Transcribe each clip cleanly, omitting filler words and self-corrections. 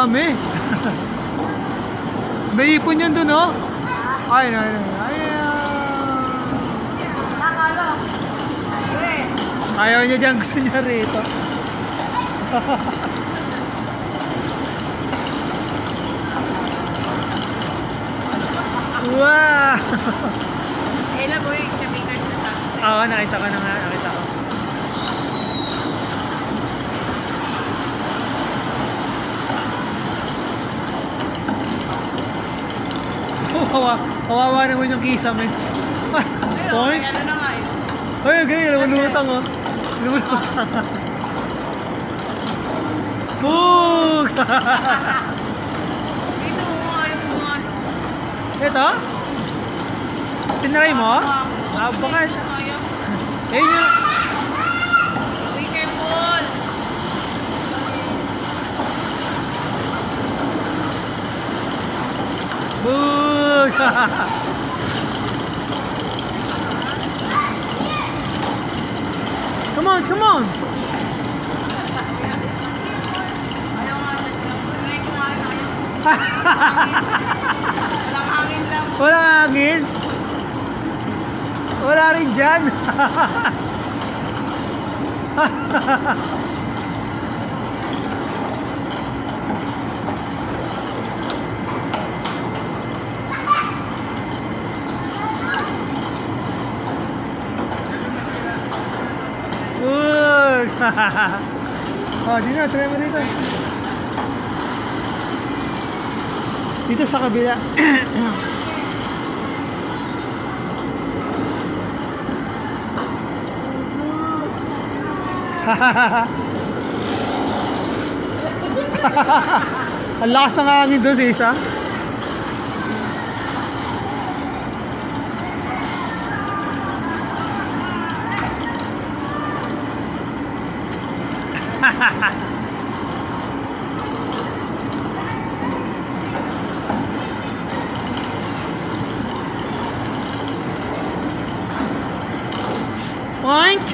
dami. May ipon yan dun, oh. Ay, ay, ay. Nakalo. Ayaw niya dyan, gusto niya rito. Wow! Ella boy, sa bakers na sa akin. Oo, nakita ko na nga, nakita ko. Kawawa naman yung kisame. Pero, Point? ano na nga yun. Ay, ganyan, lumulutang, oh. Lumulutang. Boog! Dito mo nga yung mga ano. Ito? Tinry mo? Ah, bakit? Ayaw. Eh, yun. Be careful. Boog! Come on, come on! Ayaw nga siya. Try ko nga rin ayaw. Walang hangin lang. Wala hangin. Wala rin dyan. Good. Oh, di na, try mo dito. Dito sa kabila. Ang lakas ng hangin doon sa isa. Point!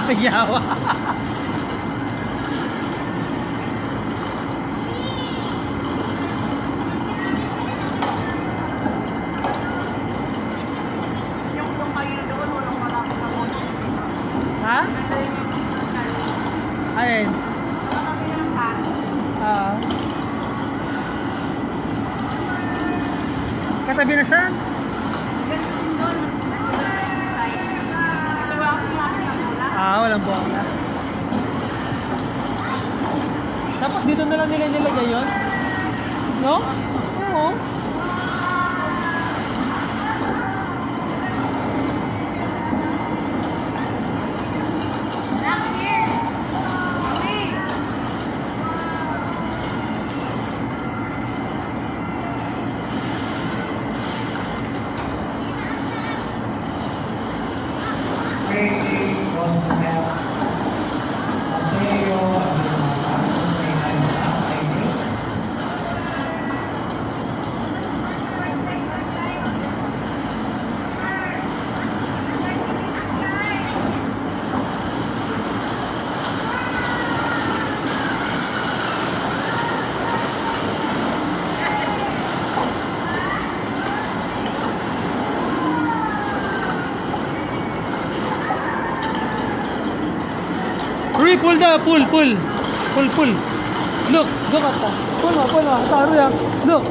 Yawa. Yung kayo doon, walang malapit na muna. Ha? Ganda yung Ayun. sabi ng saan. Oo. Katabi na saan? Ganda din doon, mas maganda yung side. Kasi wala akong malapit na muna. Walang bola. Dapat dito na lang nila nilagay yun? No? Oo. Was to have Mateo Rui, pull the pull. Pull. Look at that. Pull mo. Taro yan. Look.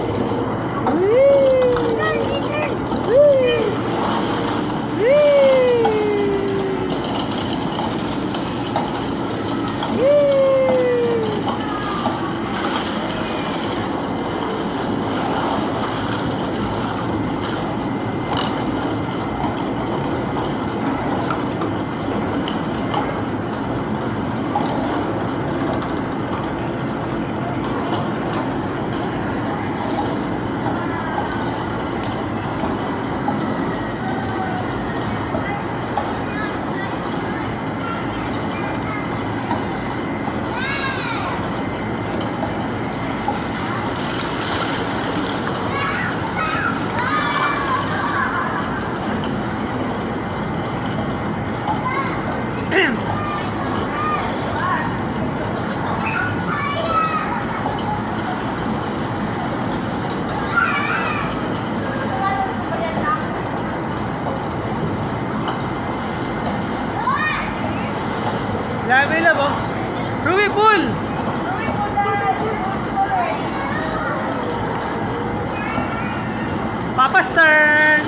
turn!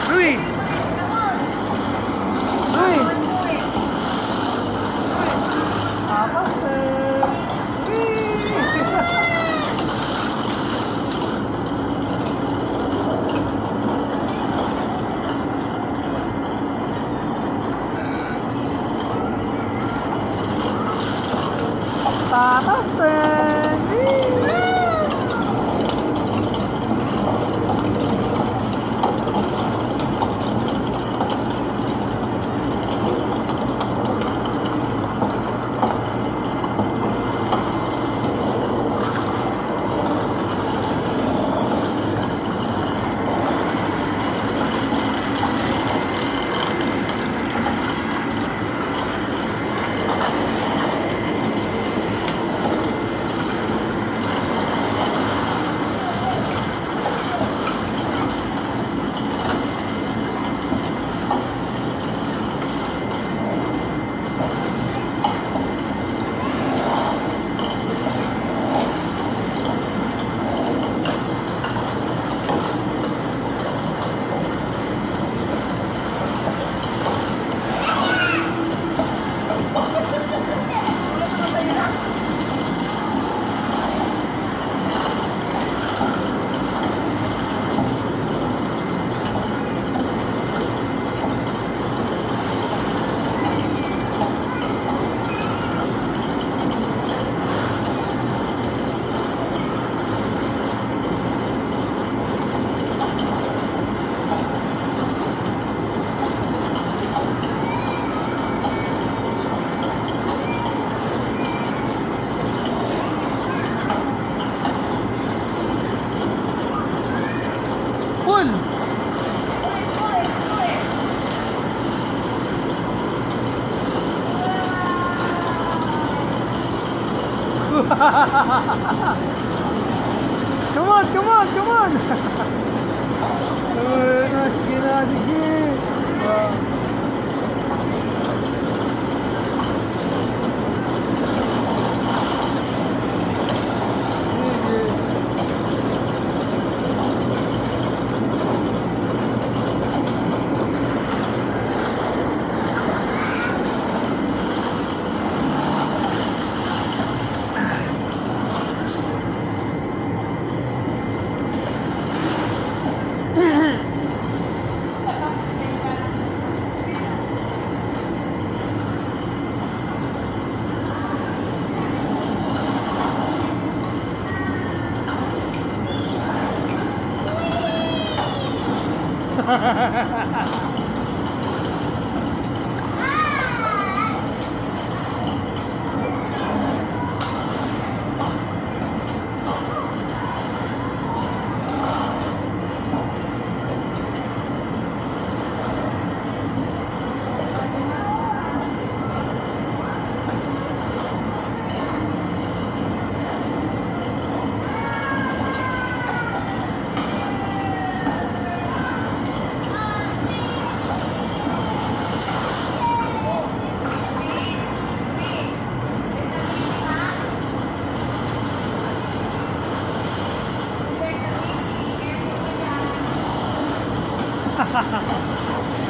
Louie! Louie! Papa's turn! Whee! Papa's turn! Whee! Pull! Come on, come on, come on! Sige na, sige! Sige.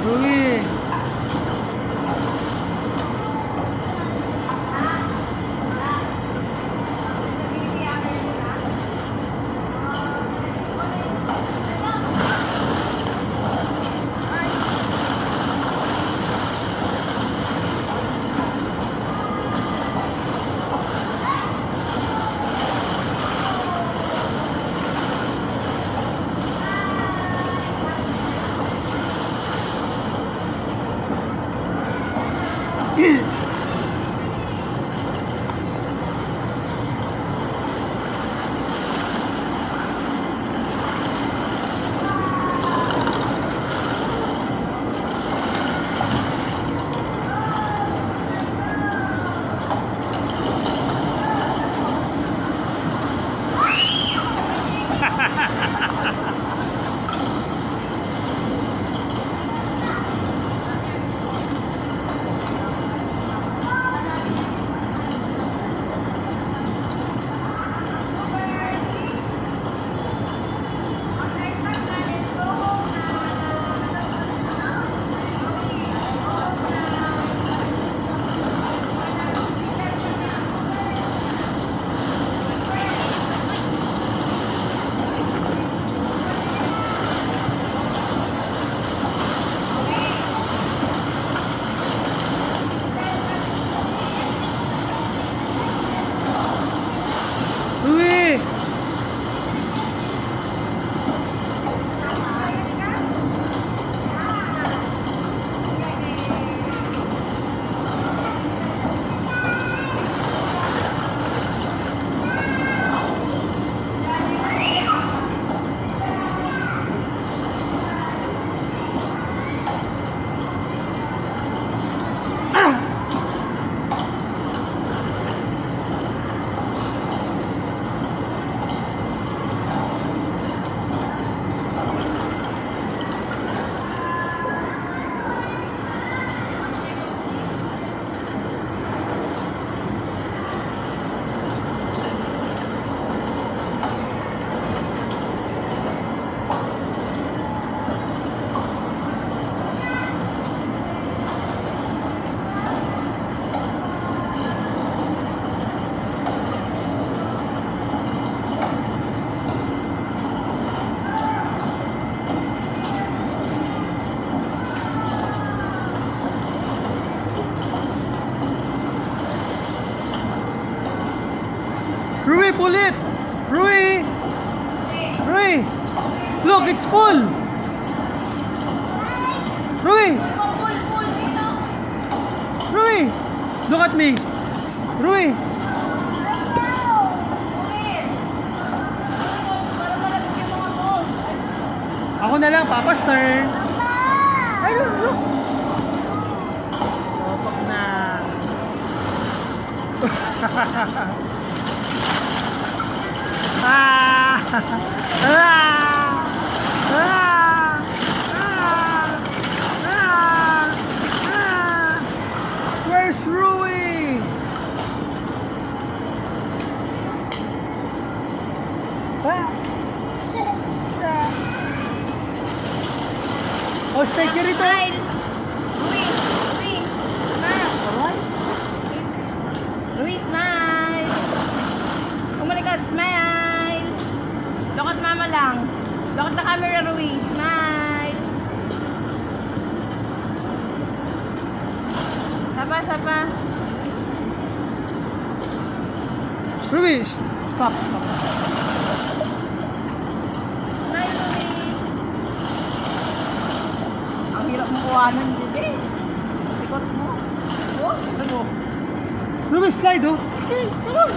Louie! Rui, pull it! Rui! Rui! Look, it's full! Rui! Rui! Look at me! Rui! Ako na lang, Papa's turn! Ay, look! Topak na! Ah! Ah! Ah! Ah! Ah! Ah! Where's Rui? Ah! Oh, stay ka rito! Smile! Rui! Rui! Smile! Alright? Rui, smile! Kumalikot, smile! Look at mama lang. Look at the camera, Rui. Smile! Sapa, sapa. Rui, stop, stop. Smile, Rui. Ang hirap mo kuhanan, bebe. Likot mo. Oh, ito mo. Rui, slide, oh! Okay, come on!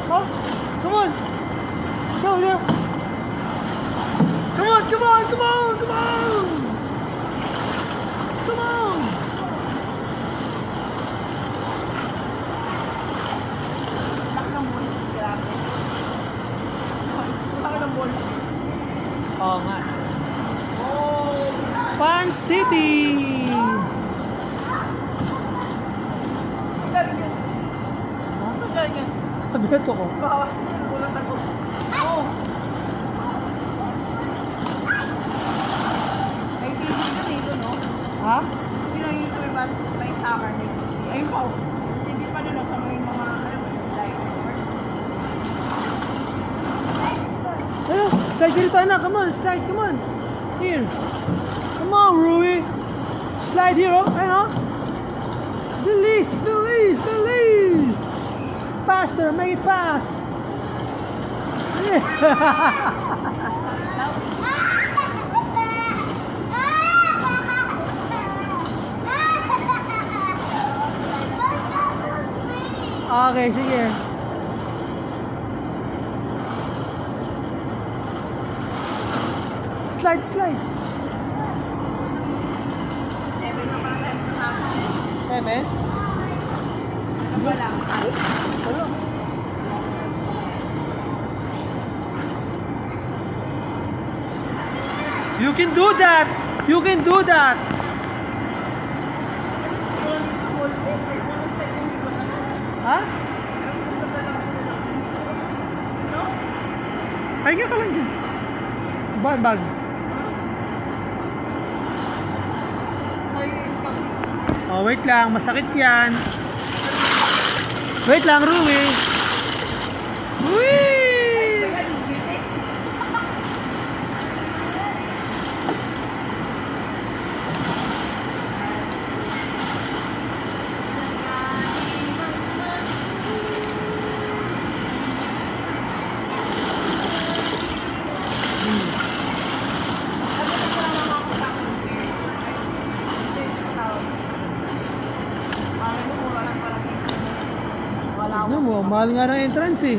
Oh, come on! Go there! Come on, come on, come on, come on! Come on! Laki ng ball. Grabe. Laki ng ball. Oo nga. Oh! Fun City! Ang galing yun. Ang galing yun. Sabihat ko. Bawas. Ulat ako. Oh! Ay, TV na dito, no? Ha? Hindi lang yung sa may basket, may soccer na TV. Ayun pa, oh. Hindi pa din, oh, sa may mga, ano ba, light. Ayun, slide ka rito, anak. Come on, slide, come on. Here. Come on, Rui. Slide here, oh. Ayun, oh. Release, release, release. Faster, make it fast. Okay, sige. Slide, slide. Seven na pala tayo sa akin. 7. Ano ba lang? You can do that. You can do that. Ha? No? Pahinga ka lang dyan. Bag. Oh, wait lang. Masakit yan. Wait lang, Rui. Whee! Ano mo, mahal nga ng entrance eh.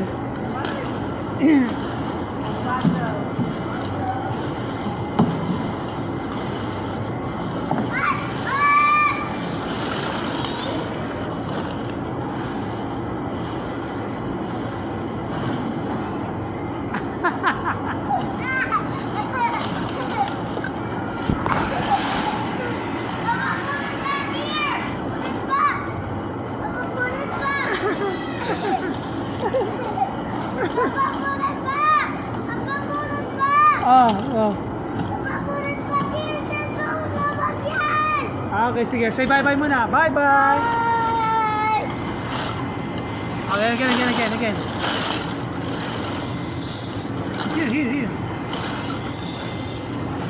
Oh. Okay, sige. Say bye-bye muna. Bye-bye. Okay, again. Here.